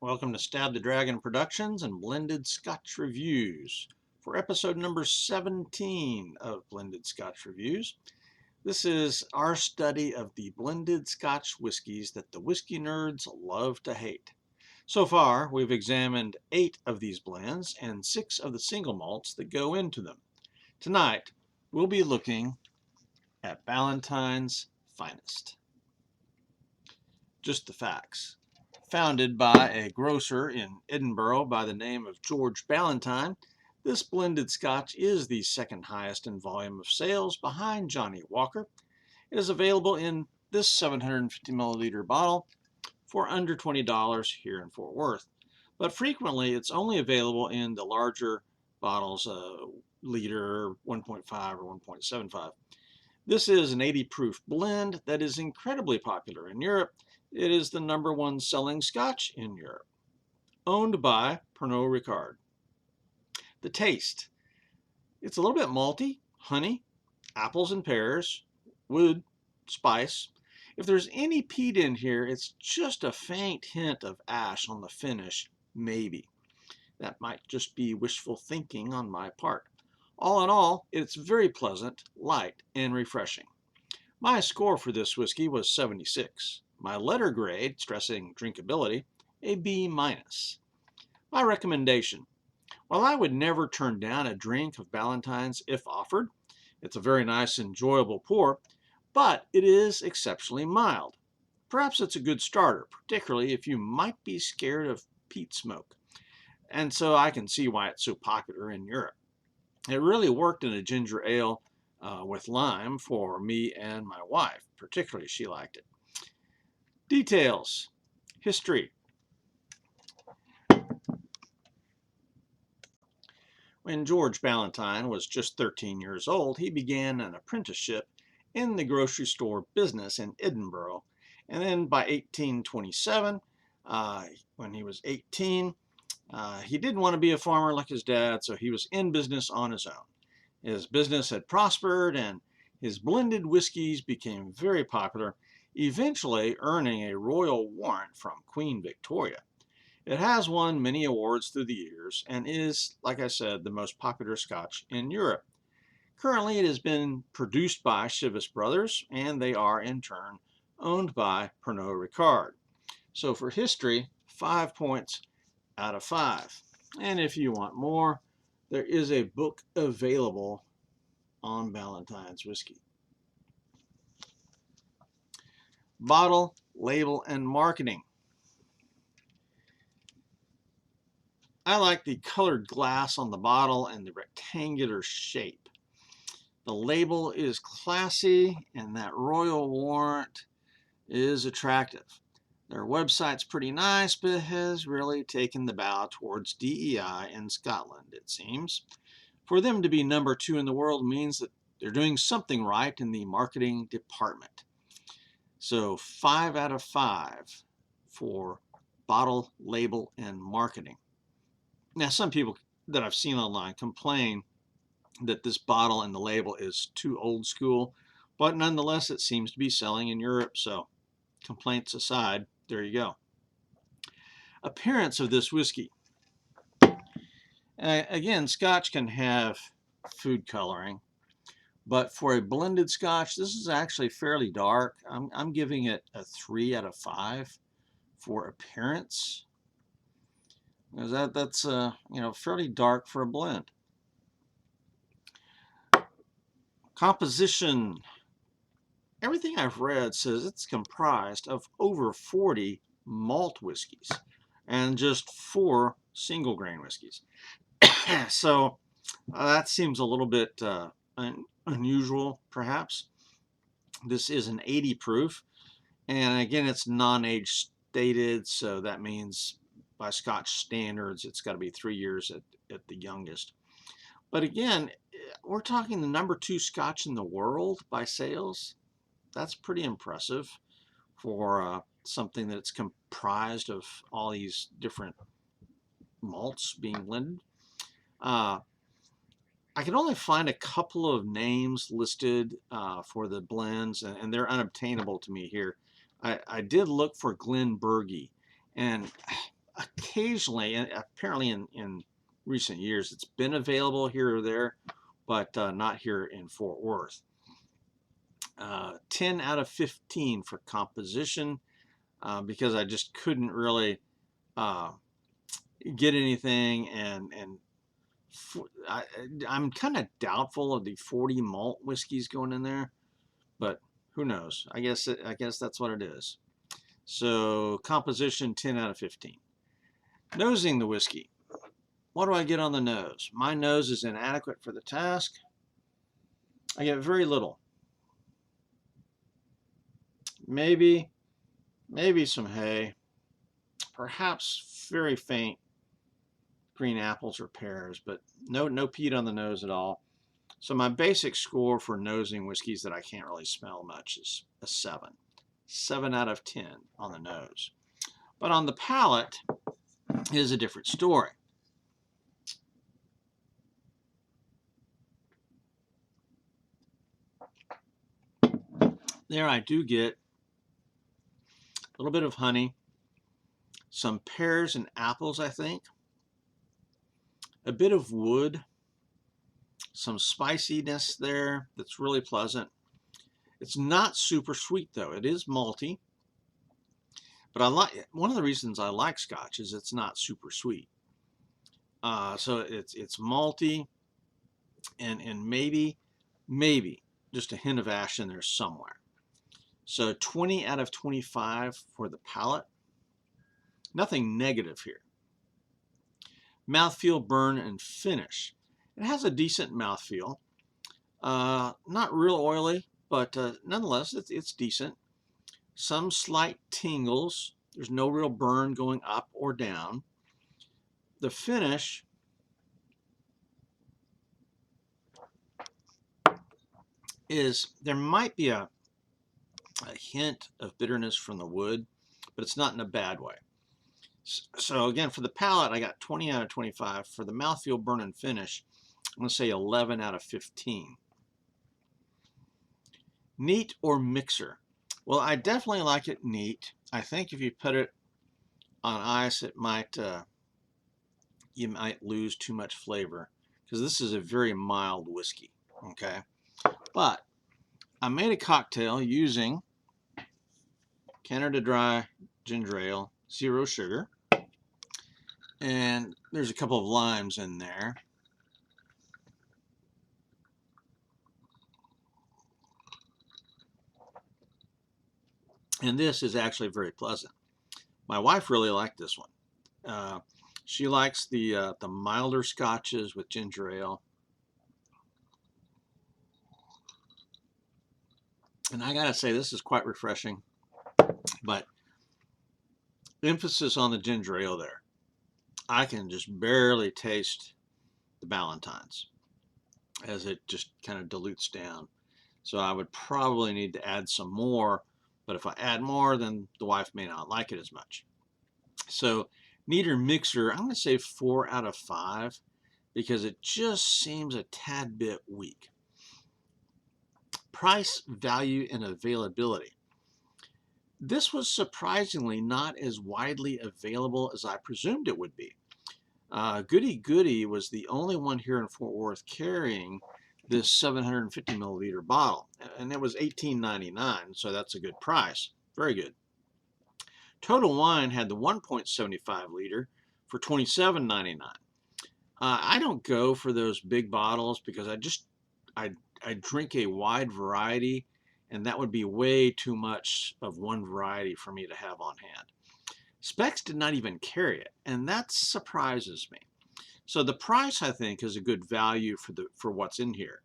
Welcome to Stab the Dragon Productions and Blended Scotch Reviews for episode number 17 of Blended Scotch Reviews. This is our study of the blended Scotch whiskies that the whiskey nerds love to hate. So far, we've examined 8 of these blends and 6 of the single malts that go into them. Tonight, we'll be looking at Ballantine's Finest. Just the facts. Founded by a grocer in Edinburgh by the name of George Ballantine, this blended Scotch is the second highest in volume of sales behind Johnnie Walker. It is available in this 750 milliliter bottle for under $20 here in Fort Worth, but frequently it's only available in the larger bottles, liter, 1.5 or 1.75. This is an 80 proof blend that is incredibly popular in Europe. It is the #1 selling Scotch in Europe, owned by Pernod Ricard. The taste. It's a little bit malty, honey, apples and pears, wood, spice. If there's any peat in here, it's just a faint hint of ash on the finish, maybe. That might just be wishful thinking on my part. All in all, it's very pleasant, light, and refreshing. My score for this whiskey was 76. My letter grade, stressing drinkability, a B-. My recommendation. While I would never turn down a drink of Ballantine's if offered, it's a very nice, enjoyable pour, but it is exceptionally mild. Perhaps it's a good starter, particularly if you might be scared of peat smoke. And so I can see why it's so popular in Europe. It really worked in a ginger ale with lime for me and my wife. Particularly, she liked it. Details. History. When George Ballantine was just 13 years old, he began an apprenticeship in the grocery store business in Edinburgh. And then by 1827, when he was 18, he didn't want to be a farmer like his dad, so he was in business on his own. His business had prospered, and his blended whiskeys became very popular, eventually earning a royal warrant from Queen Victoria. It has won many awards through the years and is, like I said, the most popular Scotch in Europe. Currently, it has been produced by Chivas Brothers, and they are, in turn, owned by Pernod Ricard. So for history, 5 points out of 5. And if you want more, there is a book available on Ballantine's whiskey. Bottle, label, and marketing. I like the colored glass on the bottle and the rectangular shape. The label is classy, and that royal warrant is attractive. Their website's pretty nice, but has really taken the bow towards DEI in Scotland, it seems. For them to be #2 in the world means that they're doing something right in the marketing department. So 5 out of 5 for bottle, label, and marketing. Now, some people that I've seen online complain that this bottle and the label is too old school, but nonetheless, it seems to be selling in Europe, so complaints aside, there you go. Appearance of this whiskey. Again, Scotch can have food coloring, but for a blended Scotch, this is actually fairly dark. I'm giving it a 3 out of 5 for appearance. That's fairly dark for a blend. Composition. Everything I've read says it's comprised of over 40 malt whiskeys and just 4 single grain whiskeys. So that seems a little bit unusual, perhaps. This is an 80 proof, and again, it's non-age stated, so that means by Scotch standards, it's got to be 3 years at the youngest. But again, we're talking the #2 Scotch in the world by sales. That's pretty impressive for something that's comprised of all these different malts being blended. I can only find a couple of names listed for the blends, and they're unobtainable to me here. I did look for Glenbergie, and occasionally, and apparently in recent years, it's been available here or there, but not here in Fort Worth. 10 out of 15 for composition, because I just couldn't really uh, get anything, and I'm kind of doubtful of the 40 malt whiskeys going in there, but who knows? I guess that's what it is. So composition 10 out of 15. Nosing the whiskey. What do I get on the nose? My nose is inadequate for the task. I get very little. Maybe some hay, perhaps very faint green apples or pears, but no peat on the nose at all. So my basic score for nosing whiskeys that I can't really smell much is a 7. 7 out of 10 on the nose. But on the palate is a different story. There I do get a little bit of honey, some pears and apples, I think, a bit of wood, some spiciness there that's really pleasant. It's not super sweet though. It is malty, but one of the reasons I like Scotch is it's not super sweet. So it's malty, and maybe just a hint of ash in there somewhere. So 20 out of 25 for the palate. Nothing negative here. Mouthfeel, burn, and finish. It has a decent mouthfeel. Not real oily, but nonetheless, it's decent. Some slight tingles. There's no real burn going up or down. The finish is, there might be a hint of bitterness from the wood, but it's not in a bad way. So again, for the palate, I got 20 out of 25. For the mouthfeel, burn, and finish, I'm going to say 11 out of 15. Neat or mixer? Well, I definitely like it neat. I think if you put it on ice, it might you might lose too much flavor, because this is a very mild whiskey. Okay, but I made a cocktail using Canada Dry ginger ale, 0 sugar, and there's a couple of limes in there. And this is actually very pleasant. My wife really liked this one. She likes the milder scotches with ginger ale. And I gotta say, this is quite refreshing, but emphasis on the ginger ale there. I can just barely taste the Ballantines as it just kind of dilutes down. So I would probably need to add some more, but if I add more, then the wife may not like it as much. So neater mixer, I'm going to say 4 out of 5, because it just seems a tad bit weak. Price, value, and availability. This was surprisingly not as widely available as I presumed it would be. Goody Goody was the only one here in Fort Worth carrying this 750 milliliter bottle, and it was $18.99, so that's a good price. Very good. Total Wine had the 1.75 liter for $27.99. I don't go for those big bottles because I drink a wide variety, and that would be way too much of one variety for me to have on hand. Specs did not even carry it, and that surprises me. So the price, I think, is a good value for what's in here.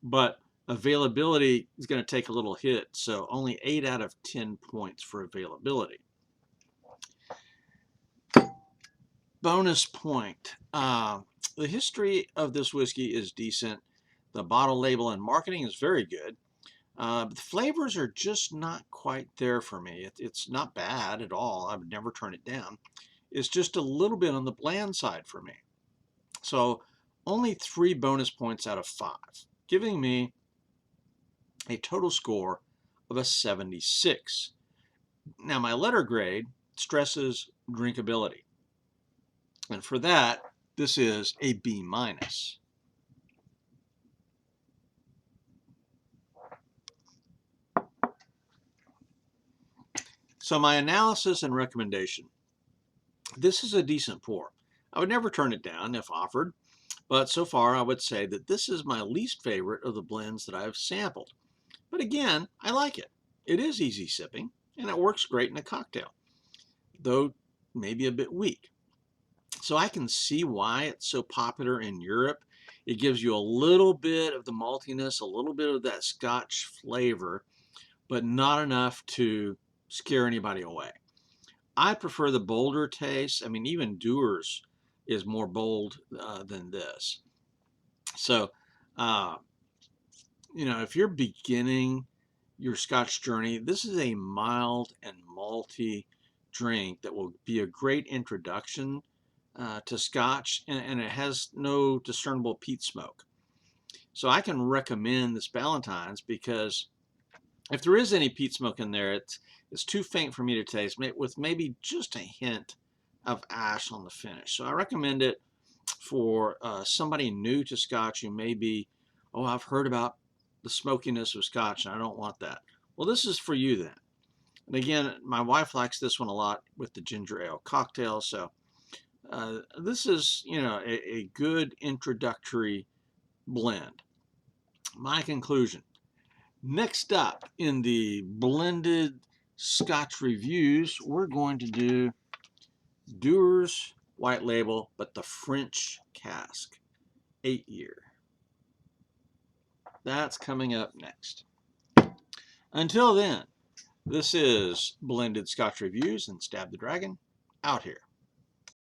But availability is going to take a little hit, so only 8 out of 10 points for availability. Bonus point. The history of this whiskey is decent. The bottle label and marketing is very good. But the flavors are just not quite there for me. It's not bad at all. I would never turn it down. It's just a little bit on the bland side for me. So only 3 bonus points out of 5, giving me a total score of a 76. Now my letter grade stresses drinkability. And for that, this is a B minus. So my analysis and recommendation. This is a decent pour. I would never turn it down if offered, but so far I would say that this is my least favorite of the blends that I've sampled. But again, I like it. It is easy sipping, and it works great in a cocktail, though maybe a bit weak. So I can see why it's so popular in Europe. It gives you a little bit of the maltiness, a little bit of that Scotch flavor, but not enough to scare anybody away. I prefer the bolder taste. I mean, even Dewar's is more bold than this. So, uh, if you're beginning your Scotch journey, this is a mild and malty drink that will be a great introduction to Scotch, and it has no discernible peat smoke. So I can recommend this Ballantines because if there is any peat smoke in there, it's too faint for me to taste, with maybe just a hint of ash on the finish. So I recommend it for somebody new to Scotch who may be, oh, I've heard about the smokiness of Scotch and I don't want that. Well, this is for you then. And again, my wife likes this one a lot with the ginger ale cocktail. So this is, a good introductory blend. My conclusion. Next up in the blended Scotch reviews, we're going to do Dewar's White Label, but the French cask, 8-year. That's coming up next. Until then, this is Blended Scotch Reviews and Stab the Dragon, out here.